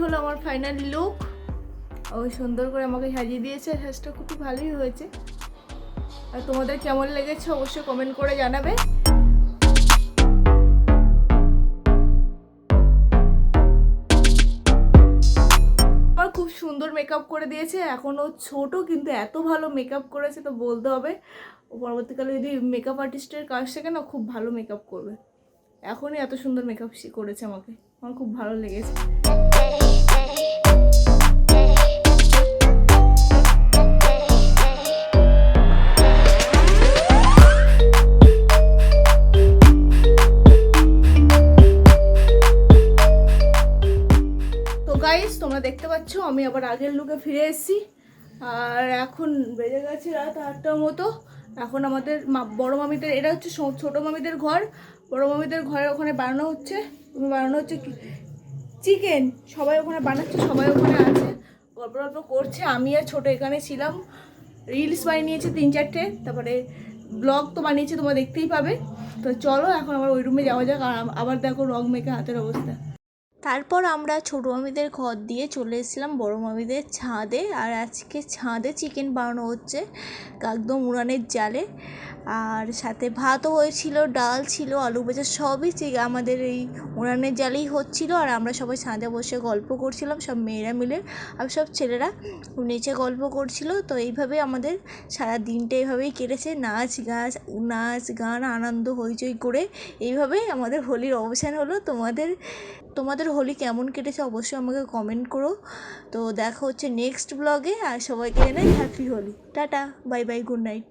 হলো আমার final look. ওই সুন্দর করে আমাকে সাজিয়ে দিয়েছে, সাজটা খুব ভালোই হয়েছে। আর তোমাদের কেমন লেগেছে অবশ্যই কমেন্ট করে জানাবে। আমার খুব সুন্দর মেকআপ করে দিয়েছে। এখনও ছোট কিন্তু এত ভালো মেকআপ করেছে তো বলতে হবে ও পরবর্তীকালে যদি মেকআপ আর্টিস্টের কাজ শেখে না খুব ভালো মেকআপ করবে। এখনই এত সুন্দর মেকআপ করেছে আমাকে, আমার খুব ভালো লেগেছে। গাইস তোমরা দেখতে পাচ্ছ আমি আবার আগের লুকে ফিরে এসেছি। আর এখন বেজে গেছে রাত 8টার মতো। এখন আমাদের বড় মামিদের, এটা হচ্ছে ছোটো মামিদের ঘর, বড় মামিদের ঘরের ওখানে বানানো হচ্ছে চিকেন। সবাই ওখানে বানাচ্ছে, সবাই ওখানে আছে, গল্প গল্প করছে। আমি আর ছোটো এখানে ছিলাম, রিলস বানিয়েছি 3-4টে, তারপরে ব্লগ তো বানিয়েছি, তোমরা দেখতেই পাবে। তো চলো এখন আবার ওই রুমে যাওয়া যাক। আর আবার দেখো রং মেখে হাতের অবস্থা। তারপর আমরা ছোটো মামিদের ঘর দিয়ে চলে এসেছিলাম বড়ো মামিদের ছাদে। আর আজকে ছাদে চিকেন বানানো হচ্ছে একদম উনানের জালে। আর সাথে ভাতও হয়েছিল, ডাল ছিল, আলু ভাজা, সবই আমাদের এই উনানের জালেই হচ্ছিল। আর আমরা সবাই ছাদে বসে গল্প করছিলাম, সব মেয়েরা মিলে, আর সব ছেলেরা নিচে গল্প করছিল। তো এইভাবে আমাদের সারা দিনটা এইভাবেই কেটেছে, নাচ গান আনন্দ হইচই করে এইভাবেই আমাদের হোলির অবসান হলো। তোমাদের হোলি কেমন কেটেছে অবশ্যই আমাকে কমেন্ট করো। তো দেখা হচ্ছে নেক্সট ব্লগে। আর সবাইকে জানাই happy Holi, tata, bye bye, good night.